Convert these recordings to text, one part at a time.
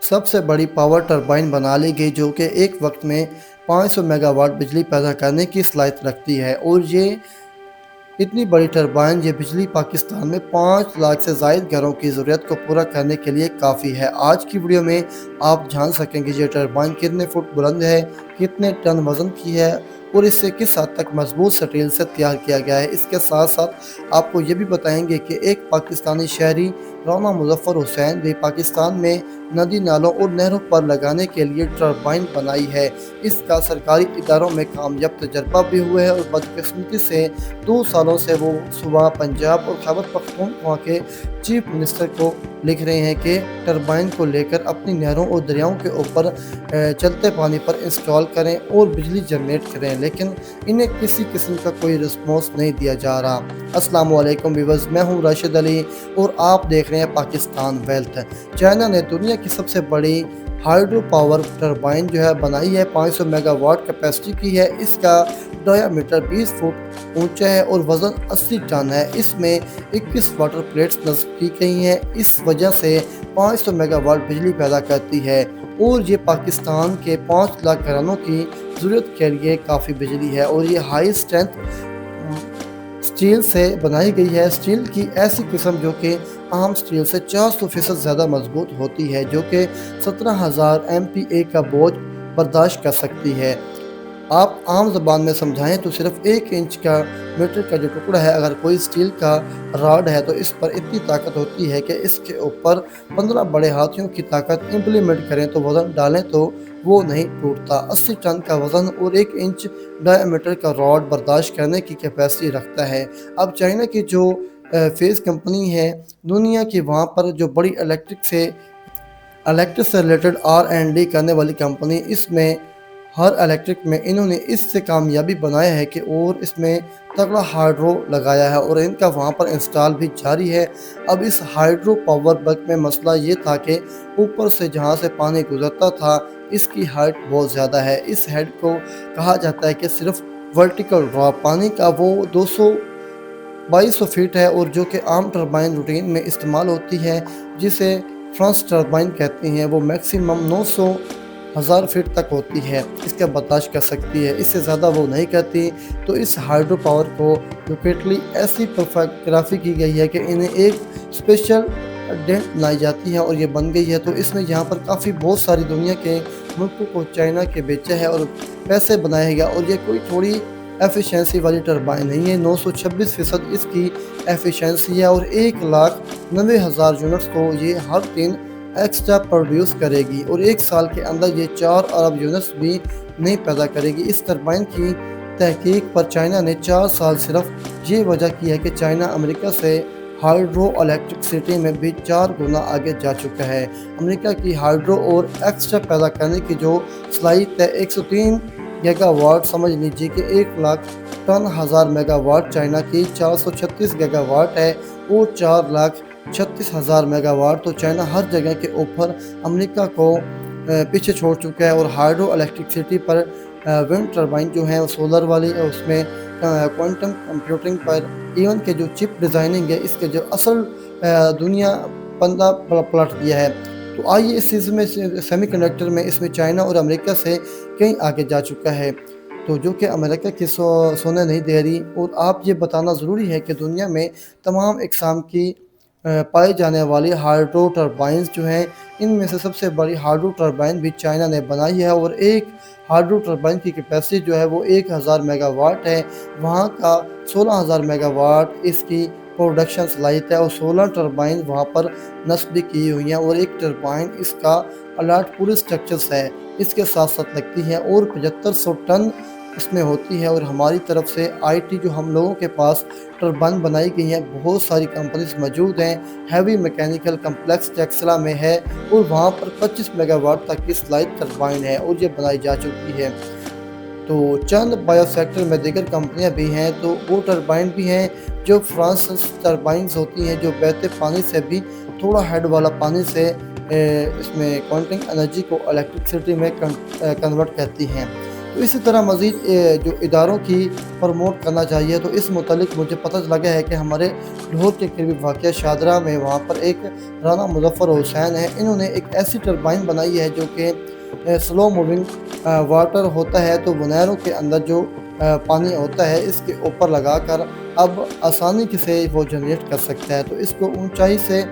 سب سے بڑی power turbine بنا لی گئی جو کہ ایک وقت میں 500 میگا واٹ بجلی پیدا کرنے کی صلاحیت رکھتی ہے، اور یہ اتنی بڑی ٹربائن یہ بجلی پاکستان میں 5 لاکھ سے زائد گھروں کی ضرورت کو پورا کرنے کے لیے کافی ہے۔ آج کی ویڈیو میں آپ جان سکیں گے یہ ٹربائن کتنے فٹ بلند ہے، کتنے ٹن وزن کی ہے اور اس سے کس حد تک مضبوط سٹیل سے تیار کیا گیا ہے۔ اس کے ساتھ ساتھ آپ کو یہ بھی بتائیں گے کہ ایک پاکستانی شہری رانا مظفر حسین بھی پاکستان میں ندی نالوں اور نہروں پر لگانے کے لیے ٹربائن بنائی ہے۔ اس کا سرکاری اداروں میں کامیاب تجربہ بھی ہوا ہے، اور بدقسمتی سے 2 سالوں سے وہ صوبہ پنجاب اور خیبر پختونخوا کے چیف منسٹر کو لکھ رہے ہیں کہ ٹربائن کو لے کر اپنی نہروں اور دریاؤں کے اوپر چلتے پانی پر انسٹال کریں اور بجلی جنریٹ کریں، لیکن انہیں کسی قسم کا کوئی رسپانس نہیں دیا جا رہا۔ السلام علیکم ویورز، میں ہوں راشد علی اور آپ دیکھ رہے ہیں پاکستان ویلتھ۔ چائنا نے دنیا کی سب سے بڑی ہائیڈرو پاور ٹربائن بنائی ہے، 500 میگا واٹ کیپیسٹی کی ہے۔ اس کا ڈایا میٹر 20 فٹ اونچا ہے اور وزن 80 ٹن ہے۔ اس میں 21 واٹر پلیٹس نصب کی گئی ہیں، اس وجہ سے 500 میگا واٹ بجلی پیدا کرتی ہے، اور یہ پاکستان کے 5 لاکھ گھرانوں کی ضرورت کے لیے کافی بجلی ہے، اور یہ ہائی اسٹرینتھ سٹیل سے بنائی گئی ہے۔ سٹیل کی ایسی قسم جو کہ عام سٹیل سے 400% زیادہ مضبوط ہوتی ہے، جو کہ 17,000 MPa کا بوجھ برداشت کر سکتی ہے۔ آپ عام زبان میں سمجھائیں تو صرف 1 انچ کا میٹر کا جو ٹکڑا ہے، اگر کوئی سٹیل کا راڈ ہے تو اس پر اتنی طاقت ہوتی ہے کہ اس کے اوپر 15 بڑے ہاتھیوں کی طاقت امپلیمنٹ کریں تو وزن ڈالیں تو وہ نہیں ٹوٹتا۔ 80 ٹن کا وزن اور 1 انچ ڈایا میٹر کا راڈ برداشت کرنے کی کیپیسٹی رکھتا ہے۔ اب چائنا کی جو فیز کمپنی ہے دنیا کی، وہاں پر جو بڑی الیکٹرک سے ریلیٹڈ R&D کرنے والی کمپنی، اس میں ہر الیکٹرک میں انہوں نے اس سے کامیابی بنایا ہے کہ اور اس میں تگڑا ہائیڈرو لگایا ہے، اور ان کا وہاں پر انسٹال بھی جاری ہے۔ اب اس ہائیڈرو پاور بک میں مسئلہ یہ تھا کہ اوپر سے جہاں سے پانی گزرتا تھا اس کی ہائٹ بہت زیادہ ہے۔ اس ہیڈ کو کہا جاتا ہے کہ صرف ورٹیکل ڈراپ پانی کا وہ 2200 فٹ ہے، اور جو کہ عام ٹربائن روٹین میں استعمال ہوتی ہے جسے فرانس ٹربائن کہتے ہیں، وہ میکسیمم 900,000 فٹ تک ہوتی ہے، اس کا برداشت کر سکتی ہے، اس سے زیادہ وہ نہیں کرتی۔ تو اس ہائیڈرو پاور کو لوکیٹلی ایسی پرفیکٹرافی کی گئی ہے کہ انہیں ایک اسپیشل ڈینٹ بنائی جاتی ہے اور یہ بن گئی ہے۔ تو اس میں یہاں پر کافی بہت ساری دنیا کے ملکوں کو چائنا کے بیچا ہے اور پیسے بنائے گیا، اور یہ کوئی تھوڑی ایفیشنسی والی ٹربائن نہیں ہے۔ 926% اس کی ایفیشنسی ہے، اور 1,90,000 یونٹس کو یہ ہر دن ایکسٹرا پروڈیوس کرے گی، اور 1 سال کے اندر یہ 4 ارب یونٹس بھی نہیں پیدا کرے گی۔ اس ٹربائن کی تحقیق پر چائنا نے 4 سال صرف یہ وجہ کی ہے کہ چائنا امریکہ سے ہائیڈرو الیکٹرسٹی میں بھی 4 گنا آگے جا چکا ہے۔ امریکہ کی ہائیڈرو اور ایکسٹرا پیدا کرنے کی جو صلاحیت ہے 103 گیگا واٹ، سمجھ لیجیے کہ 1,10,000 میگا واٹ چائنا کی 436 گیگا واٹ ہے، اور 4,36,000 میگا واٹ۔ تو چائنا ہر جگہ کے اوپر امریکہ کو پیچھے چھوڑ چکا ہے، اور ہائیڈرو الیکٹرسٹی پر ونڈ ٹربائن جو ہیں سولر والی، اس میں کوانٹم کمپیوٹنگ پر ایون کے جو چپ ڈیزائننگ ہے اس کے جو اصل دنیا پندہ پلٹ دیا ہے۔ تو آئیے اس چیز میں سیمی کنڈکٹر میں اس میں چائنا اور امریکہ سے کہیں آگے جا چکا ہے، تو جو کہ امریکہ کی سونے نہیں دے رہی۔ اور آپ یہ بتانا ضروری ہے کہ دنیا میں تمام اقسام کی پائی جانے والی ہائیڈرو ٹربائنز جو ہیں، ان میں سے سب سے بڑی ہائیڈرو ٹربائن بھی چائنا نے بنائی ہے، اور ایک ہائیڈرو ٹربائن کی کیپیسٹی جو ہے وہ 1,000 میگا واٹ ہے۔ وہاں کا 16,000 میگا واٹ اس کی پروڈکشن صلاحیت ہے، اور 16 ٹربائن وہاں پر نصب بھی کی ہوئی ہیں، اور ایک ٹربائن اس کا الاٹ پورے سٹرکچرز ہے اس کے ساتھ ساتھ لگتی ہے، اور 7500 ٹن اس میں ہوتی ہے۔ اور ہماری طرف سے IT جو ہم لوگوں کے پاس ٹربائن بنائی گئی ہیں، بہت ساری کمپنیز موجود ہیں۔ ہیوی میکینیکل کمپلیکس ٹیکسلا میں ہے، اور وہاں پر 25 میگا واٹ تک کی صلاحیت ٹربائن ہے، اور یہ بنائی جا چکی ہے۔ تو چند بایو سیکٹر میں دیگر کمپنیاں بھی ہیں، تو وہ ٹربائن بھی ہیں جو فرانس ٹربائنز ہوتی ہیں، جو بہتے پانی سے بھی تھوڑا ہیڈ والا پانی سے اس میں کوانٹم انرجی کو الیکٹرسٹی میں کنورٹ کرتی ہیں۔ تو اسی طرح مزید جو اداروں کی پروموٹ کرنا چاہیے، تو اس متعلق مجھے پتہ لگا ہے کہ ہمارے لاہور کے قریب واقع شادرہ میں وہاں پر ایک رانا مظفر حسین ہے، انہوں نے ایک ایسی ٹربائن بنائی ہے جو کہ سلو موونگ واٹر ہوتا ہے، تو وہ نہروں کے اندر جو پانی ہوتا ہے اس کے اوپر لگا کر اب آسانی سے وہ جنریٹ کر سکتا ہے، تو اس کو اونچائی سے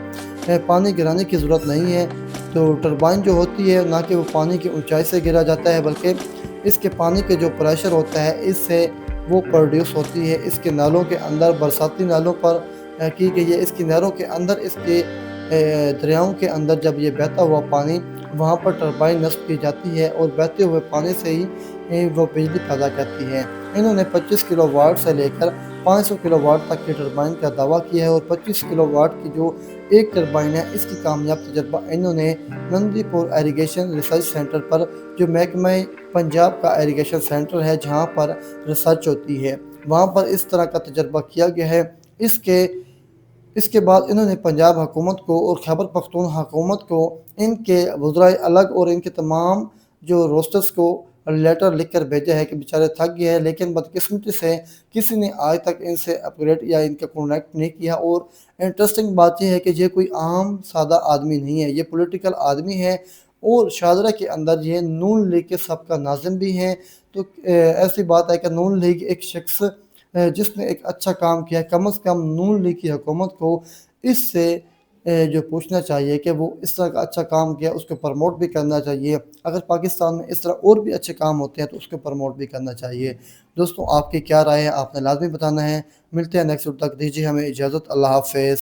پانی گرانے کی ضرورت نہیں ہے۔ تو ٹربائن جو ہوتی ہے نہ کہ وہ پانی کی اونچائی سے گرا جاتا ہے، بلکہ اس کے پانی کے جو پریشر ہوتا ہے اس سے وہ پروڈیوس ہوتی ہے۔ اس کے نالوں کے اندر برساتی نالوں پر کی گئی ہے، اس کی نہروں کے اندر، اس کے دریاؤں کے اندر جب یہ بہتا ہوا پانی وہاں پر ٹربائن نصب کی جاتی ہے اور بہتے ہوئے پانی سے ہی وہ بجلی پیدا کرتی ہے۔ انہوں نے 25 کلو واٹ سے لے کر 500 کلو واٹ تک کی ٹربائن کا دعویٰ کیا ہے، اور 25 کلو واٹ کی جو ایک ٹربائن ہے اس کی کامیاب تجربہ انہوں نے نندی پور ایریگیشن ریسرچ سینٹر پر، جو محکمہ پنجاب کا ایریگیشن سینٹر ہے جہاں پر ریسرچ ہوتی ہے، وہاں پر اس طرح کا تجربہ کیا گیا ہے۔ اس کے بعد انہوں نے پنجاب حکومت کو اور خیبر پختونخوا حکومت کو، ان کے وزرائے الگ اور ان کے تمام جو روسٹرز کو لیٹر لکھ کر بھیجا ہے کہ بیچارے تھک گئے ہیں، لیکن بدقسمتی سے کسی نے آج تک ان سے اپگریڈ یا ان کا کانٹیکٹ نہیں کیا۔ اور انٹرسٹنگ بات یہ ہے کہ یہ کوئی عام سادہ آدمی نہیں ہے، یہ پولیٹیکل آدمی ہے، اور شاہدرہ کے اندر یہ نون لیگ کے سابقہ ناظم بھی ہیں۔ تو ایسی بات ہے کہ نون لیگ ایک شخص جس نے ایک اچھا کام کیا ہے، کم از کم نون لیگ کی حکومت کو اس سے جو پوچھنا چاہیے کہ وہ اس طرح کا اچھا کام کیا، اس کو پروموٹ بھی کرنا چاہیے۔ اگر پاکستان میں اس طرح اور بھی اچھے کام ہوتے ہیں تو اس کو پروموٹ بھی کرنا چاہیے۔ دوستوں، آپ کی کیا رائے ہے؟ آپ نے لازمی بتانا ہے۔ ملتے ہیں نیکسٹ وقت تک، دیجیے ہمیں اجازت۔ اللہ حافظ۔